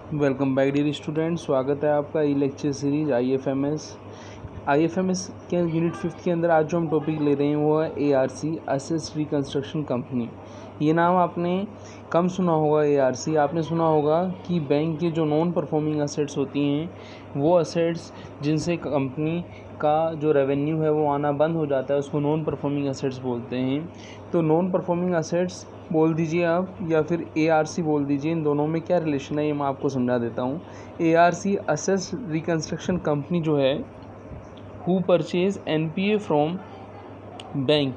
Welcome back dear student. स्वागत है आपका ई लेक्चर सीरीज आईएफएमएस के यूनिट 5 के अंदर आज जो हम टॉपिक ले रहे हैं वो है एआरसी असेट रिकंस्ट्रक्शन कंपनी। ये नाम आपने कम सुना होगा। एआरसी आपने सुना होगा कि बैंक के जो नॉन परफॉर्मिंग असेट्स होती हैं वो असेट्स जिनसे कंपनी का जो रेवेन्यू है वो आना बंद हो जाता है उसको नॉन परफॉर्मिंग असेट्स बोलते हैं। तो नॉन परफॉर्मिंग असेट्स बोल दीजिए आप या फिर एआरसी बोल दीजिए, इन दोनों में क्या रिलेशन है ये मैं आपको समझा देता हूँ। एआरसी असेट रिकंस्ट्रक्शन कंपनी जो है who purchase NPA from bank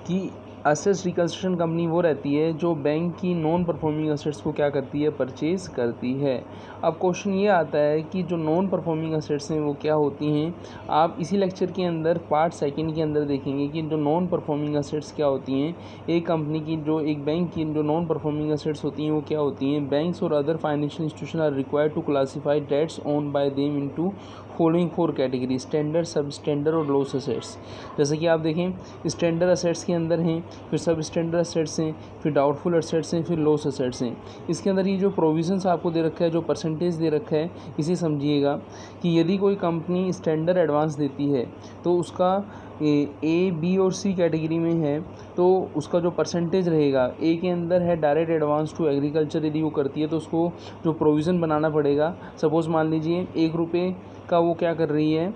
की असेट्स रिकंस्ट्रक्शन कंपनी वो रहती है जो बैंक की नॉन परफॉर्मिंग असेट्स को क्या करती है, परचेज करती है। अब क्वेश्चन ये आता है कि जो नॉन परफॉर्मिंग असेट्स हैं वो क्या होती हैं। आप इसी लेक्चर के अंदर पार्ट सेकंड के अंदर देखेंगे कि जो नॉन परफॉर्मिंग असेट्स क्या होती हैं। एक कंपनी की जो एक बैंक की जो नॉन परफॉर्मिंग असेट्स होती हैं वो क्या होती हैं। बैंक्स और other financial institution are required to classify debts own by them into following 4 category: standard, sub standard और लॉस असेट्स। जैसे कि आप देखें स्टैंडर्ड असेट्स के अंदर हैं, फिर सब स्टैंडर्ड असेट्स हैं, फिर डाउटफुल असेट्स हैं, फिर लॉस असेट्स हैं। इसके अंदर ये जो प्रोविजंस आपको दे रखा है, जो परसेंटेज दे रखा है, इसे समझिएगा कि यदि कोई कंपनी स्टैंडर्ड एडवांस देती है तो उसका ए बी और सी कैटेगरी में है तो उसका जो परसेंटेज रहेगा, ए के अंदर है डायरेक्ट एडवांस टू एग्रीकल्चर, यदि वो करती है तो उसको जो प्रोविज़न बनाना पड़ेगा। सपोज़ मान लीजिए 1 रुपये का वो क्या कर रही है,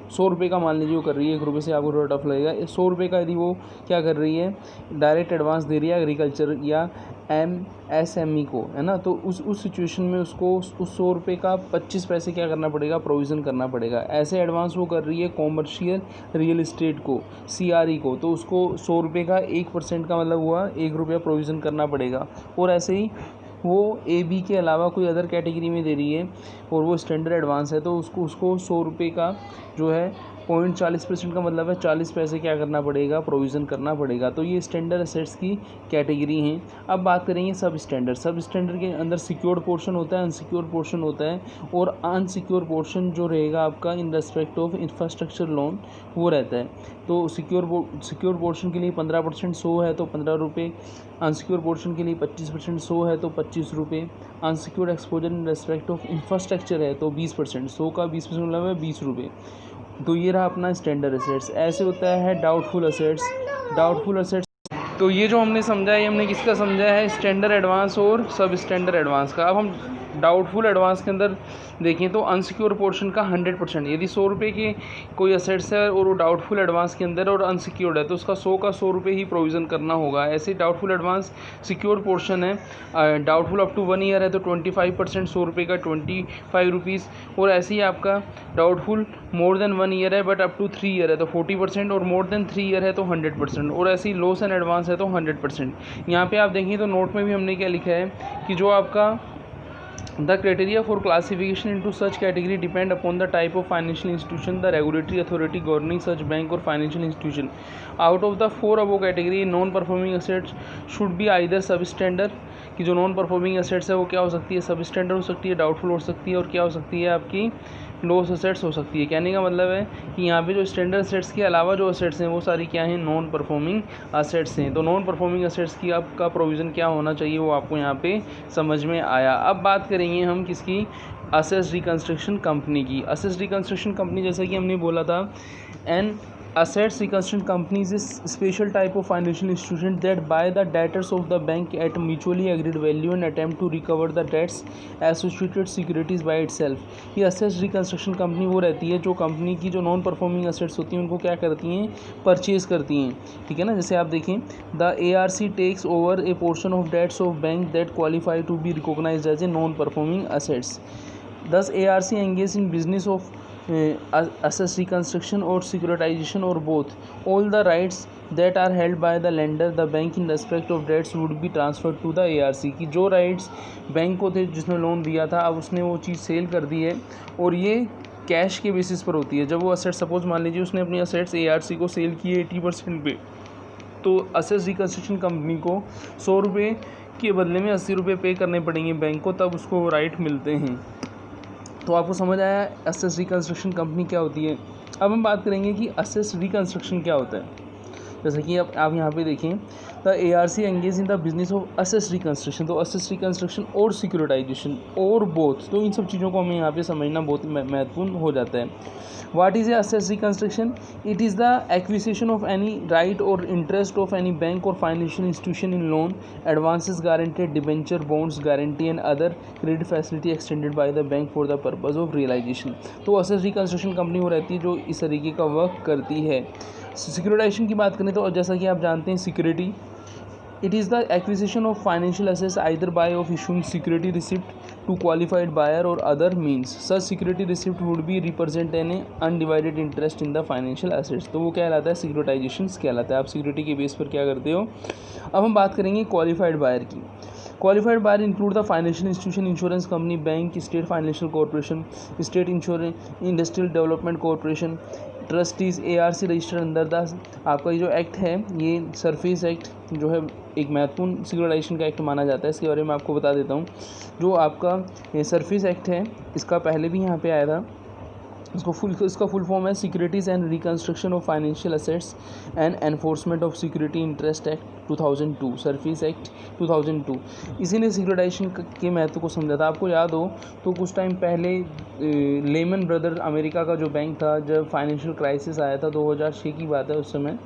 100 रुपये का मान लीजिए वो कर रही है, 1 रुपये से आपको थोड़ा टफ लगेगा। 100 रुपये का यदि वो क्या कर रही है, डायरेक्ट एडवांस दे रही है एग्रीकल्चर या एमएसएमई को, है ना। तो उस सिचुएशन में उसको उस 100 रुपये का 25 पैसे क्या करना पड़ेगा, प्रोविज़न करना पड़ेगा। ऐसे एडवांस वो कर रही है कॉमर्शियल रियल इस्टेट को, सीआरई को, तो उसको 100 रुपये का 1% का मतलब हुआ 1 रुपया प्रोविज़न करना पड़ेगा। और ऐसे ही वो ए बी के अलावा कोई अदर कैटेगरी में दे रही है और वो स्टैंडर्ड एडवांस है तो उसको 100 रुपये का जो है 0.40% का मतलब है 40 पैसे क्या करना पड़ेगा, प्रोविज़न करना पड़ेगा। तो ये स्टैंडर्ड असेट्स की कैटेगरी हैं। अब बात करेंगे सब स्टैंडर्ड। सब स्टैंडर्ड के अंदर सिक्योर्ड पोर्शन होता है, अनसिक्योर्ड पोर्शन होता है, और अनसिक्योर्ड पोर्शन जो रहेगा आपका in respect of infrastructure loan वो रहता है। तो सिक्योर पोर्शन के लिए 15% 100 है तो 15 रुपये, अनसिक्योर पोर्शन के लिए 25% 100 है तो 25 रुपये, unsecured exposure in respect of infrastructure है तो 20%, 100 का 20% मतलब है 20 रुपये। तो ये रहा अपना स्टैंडर्ड असेट्स। ऐसे होता है डाउटफुल असेट्स। तो ये जो हमने समझा है, ये हमने किसका समझा है, स्टैंडर्ड एडवांस और सब स्टैंडर्ड एडवांस का। अब हम डाउटफुल एडवांस के अंदर देखें तो अनसिक्योर पोर्शन का 100%, यदि 100 रुपये की कोई असेट्स है और वो डाउटफुल एडवांस के अंदर और अनसिक्योर्ड है तो उसका 100 का 100 रुपये ही प्रोविज़न करना होगा। ऐसे डाउटफुल एडवांस सिक्योर पोर्शन है, डाउटफुल अप टू 1 ईयर है तो 25%, 100 रुपये का 25 रुपीज़। और ऐसे ही आपका डाउटफुल मोर देन 1 ईयर है बट अप टू 3 ईयर है तो 40%, और मोर देन 3 ईयर है तो 100%, और ऐसे ही लॉस एंड एडवांस है तो 100%। यहाँ पे आप देखें तो नोट में भी हमने क्या लिखा है कि जो आपका The criteria for classification into such category depend upon the type of financial institution, the regulatory authority governing such bank or financial institution. Out of the 4 above category, non-performing assets should be either substandard, कि जो non performing assets है वो क्या हो सकती है, सब standard हो सकती है, डाउटफुल हो सकती है, और क्या हो सकती है आपकी लॉस असेट्स हो सकती है। कहने का मतलब है कि यहाँ पे जो स्टैंडर्ड असेट्स के अलावा जो असेट्स हैं वो सारी क्या हैं, नॉन परफॉर्मिंग असेट्स हैं। तो नॉन परफॉर्मिंग असेट्स की आपका प्रोविज़न क्या होना चाहिए वो आपको यहाँ पे समझ में आया। अब बात करेंगे हम किसकी, असेट्स रिकंस्ट्रक्शन कंपनी की। असेट्स रिकंस्ट्रक्शन कंपनी जैसा कि हमने बोला था, N Assets reconstruction companies is special type of financial institution that buy the debtors of the bank at mutually agreed value and attempt to recover the debts associated securities by itself। ये assets reconstruction company वो रहती है जो company की जो non performing assets होती हैं उनको क्या करती हैं, परचेज करती हैं। ठीक है ना। जैसे आप देखें the ARC takes over a portion of debts of bank that qualify to be recognised as a non performing assets। Thus ARC engage in business of assets reconstruction or securitization or both. All the rights that are held by the lender the bank in respect of debts would be transferred to the ARC। की जो rights bank को थे जिसने loan दिया था अब उसने वो चीज़ सेल कर दी है और ये कैश के बेसिस पर होती है। जब वो असेट सपोज मान लीजिए उसने अपनी असेट्स ARC को सेल किए 80% पे, तो असेट्स रिकंस्ट्रक्शन कंपनी को 100 रुपये के बदले में 80 रुपये पे करने पड़ेंगे बैंक को, तब उसको राइट मिलते हैं। तो आपको समझ आया असेट्स रिकंस्ट्रक्शन कंपनी क्या होती है। अब हम बात करेंगे कि असेट्स रिकंस्ट्रक्शन क्या होता है। जैसे कि आप यहाँ पे देखें the ARC engage in the business of asset reconstruction. तो असेट रिकंस्ट्रक्शन और सिक्योरिटाइजेशन और बोथ, तो इन सब चीज़ों को हमें यहाँ पे समझना बहुत महत्वपूर्ण हो जाता है। What is a asset reconstruction? It is the acquisition of any right or interest of any bank or financial institution in loan, advances guaranteed, debenture, bonds, guarantee and other credit facility extended by the bank for the purpose of realization। तो asset reconstruction company वो रहती है जो इस तरीके का work करती है। सिक्योरिटाइजेशन की बात करें तो जैसा कि आप जानते हैं security, it is the acquisition of financial assets either by of issuing security receipt to qualified buyer or other means। Such security receipt would be represent an undivided interest in the financial assets। तो वो क्या कहलाता है, securitisation कहलाता है। आप security के base पर क्या करते हो। अब हम बात करेंगे क्वालिफाइड बायर की। Qualified buyer include the financial institution, insurance company, bank, state financial corporation, state industrial development corporation, trustees. ARC registered under the, आपका ये जो एक्ट है ये सरफेस एक्ट जो है एक महत्वपूर्ण सिक्योरिटाइजेशन का एक्ट माना जाता है। इसके बारे में आपको बता देता हूँ। जो आपका सरफेस एक्ट है इसका पहले भी यहाँ पे आया था। इसका फुल फॉर्म है securities and reconstruction of financial assets and enforcement of security interest act 2002, surface act 2002। इसी ने सिक्योरिटाइजेशन के महत्व को समझा था। आपको याद हो तो कुछ टाइम पहले लेमन ब्रदर अमेरिका का जो बैंक था, जब फाइनेंशियल क्राइसिस आया था 2006 की बात है उस समय,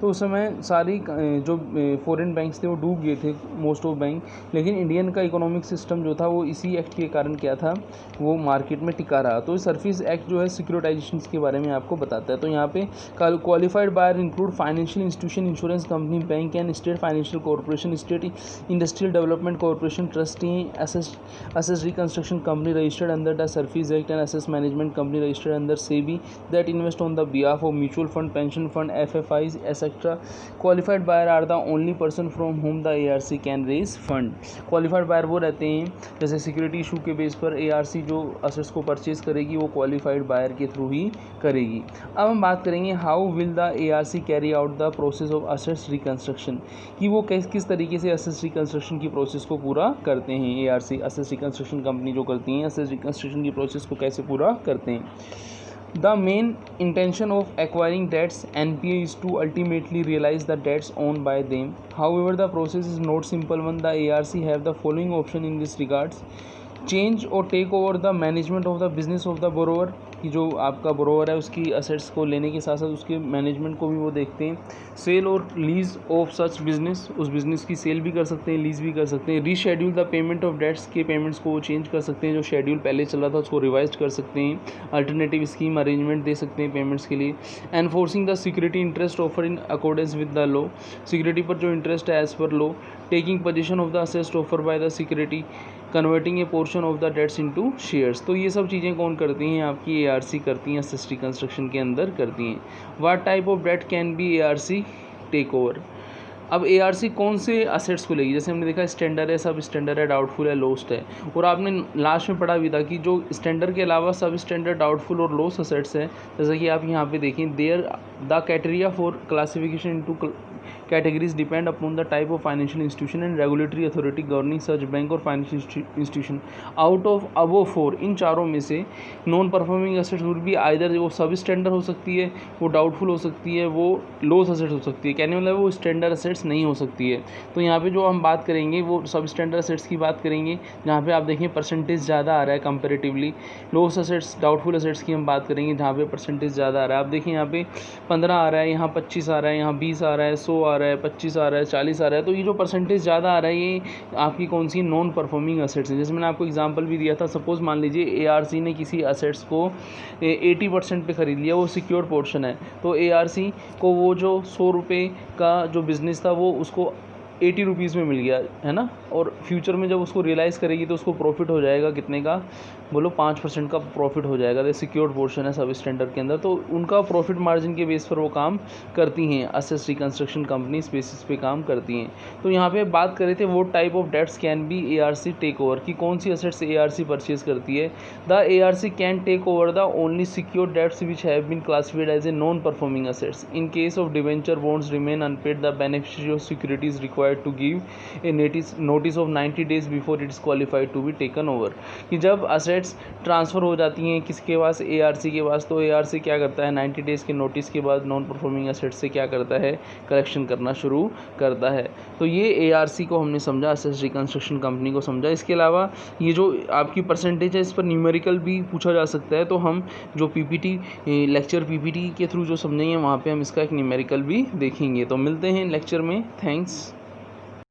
तो उस समय सारी जो फॉरेन बैंक्स थे वो डूब गए थे, मोस्ट ऑफ बैंक। लेकिन इंडियन का इकोनॉमिक सिस्टम जो था वो इसी एक्ट के कारण क्या था, वो मार्केट में टिका रहा। तो सरफेस एक्ट जो है सिक्योरिटाइजेशन के बारे में आपको बताता है। तो यहाँ पे qualified buyer include financial institution, insurance company, bank and state financial corporation, state industrial development corporation, trustee, asset reconstruction company registered under the SARFAESI act and asset management company registered under SEBI that invest on the behalf of mutual fund, pension fund, FFIs etc। Qualified buyer are the only person from whom the ARC can raise fund. Qualified buyer वो रहते हैं, जैसे security issue के base पर ARC जो assets को purchase करेगी वो क्वालिफाइड बायर के थ्रू ही करेगी। अब हम बात करेंगे how will the ARC carry out the process of assets reconstruction, कि वो किस तरीके से असेट्स रिकंस्ट्रक्शन की प्रोसेस को पूरा करते हैं। ARC असेट्स रिकंस्ट्रक्शन कंपनी जो करती हैं असेट्स रिकंस्ट्रक्शन की प्रोसेस को कैसे पूरा करते हैं। The main intention of acquiring debts NPA is to ultimately realize the debts owned by them. However, the process is not simple one. The ARC have the following option in this regards: change or take over the management of the business of the borrower, कि जो आपका borrower है उसकी assets को लेने के साथ साथ उसके मैनेजमेंट को भी वो देखते हैं। सेल और लीज ऑफ सच बिजनेस, उस बिज़नेस की सेल भी कर सकते हैं, लीज भी कर सकते हैं। Reschedule the payment of debts, के पेमेंट्स को वो चेंज कर सकते हैं, जो शेड्यूल पहले चल रहा था उसको रिवाइज कर सकते हैं। अल्टरनेटिव स्कीम अरेंजमेंट दे सकते हैं पेमेंट्स के लिए। Enforcing the security interest offer in accordance with the law, security पर जो इंटरेस्ट है as per law. Taking possession of the assets offer by the security, converting a portion of the debts into shares. तो ये सब चीज़ें कौन करती हैं, आपकी ARC करती हैं, असेट्स रिकंस्ट्रक्शन के अंदर करती हैं। What type of debt can be ARC take over. अब ARC कौन से असेट्स को लेगी, जैसे हमने देखा स्टैंडर्ड है, सब स्टैंडर्ड है, डाउटफुल है, लॉस्ट है। और आपने लास्ट में पढ़ा भी था कि जो स्टैंडर्ड के अलावा सब स्टैंडर्ड, डाउटफुल और लॉस असेट्स है, जैसा कि आप यहाँ पे देखें, there the criteria for classification into categories depend upon the type of financial institution and regulatory authority governing such bank और financial institution। out of above four, इन चारों में से non performing assets would be either वो सब standard हो सकती है, वो डाउटफुल हो सकती है, वो लॉस असेट्स हो सकती है। कहने मतलब वो स्टैंडर्ड असेट्स नहीं हो सकती है। तो यहाँ पे जो हम बात करेंगे वो सब स्टैंडर्ड असेट्स की बात करेंगे, जहाँ पे आप देखें परसेंटेज ज़्यादा आ रहा है comparatively. Loss assets, doubtful assets की हम बात करेंगे जहाँ पे परसेंटेज ज़्यादा आ रहा है। आप देखें यहाँ पे 15 आ रहा है, यहाँ 25 आ रहा है, यहाँ 20 आ रहा है, 100 आ रहा है, 25 आ रहा है, 40 आ रहा है। तो ये जो परसेंटेज ज़्यादा आ रहा है ये आपकी कौन सी नॉन परफॉर्मिंग असेट्स है। जैसे मैंने आपको एग्जांपल भी दिया था, सपोज मान लीजिए ARC ने किसी असेट्स को 80% पे ख़रीद लिया, वो सिक्योर पोर्शन है, तो ARC को वो जो 100 रुपये का जो बिज़नेस था वो उसको 80 रुपीज़ में मिल गया है ना, और फ्यूचर में जब उसको रियलाइज़ करेगी तो उसको प्रॉफिट हो जाएगा कितने का, बोलो 5% का प्रॉफिट हो जाएगा। तो सिक्योर्ड पोर्शन है सब स्टैंडर्ड के अंदर, तो उनका प्रॉफिट मार्जिन के बेस पर वो काम करती हैं। असेट्स रिकंस्ट्रक्शन कंपनीज बेसिस पे काम करती हैं। तो यहाँ पे बात कर रहे थे वो type of debts can be ARC take over, कि कौन सी असेट्स ARC परचेज करती है। The ARC can take over the only secured debts which have been classified as a non performing assets. In case of debenture bonds remain unpaid, the beneficiary of securities required required to give a notice of 90 days before it's qualified to be taken over. कि जब assets transfer हो जाती हैं किसके पास, ARC के पास, तो ARC क्या करता है 90 डेज़ के नोटिस के बाद नॉन परफॉर्मिंग असेट्स से क्या करता है, कलेक्शन करना शुरू करता है। तो ये ARC को हमने समझा, असेट्स रिकंस्ट्रक्शन कंपनी को समझा। इसके अलावा ये जो आपकी परसेंटेज है इस पर न्यूमेरिकल भी पूछा जा सकता है, तो हम जो PPT लेक्चर PPT के थ्रू जो समझेंगे वहाँ पे हम इसका एक न्यूमेरिकल भी देखेंगे। तो मिलते हैं लेक्चर में, थैंक्स।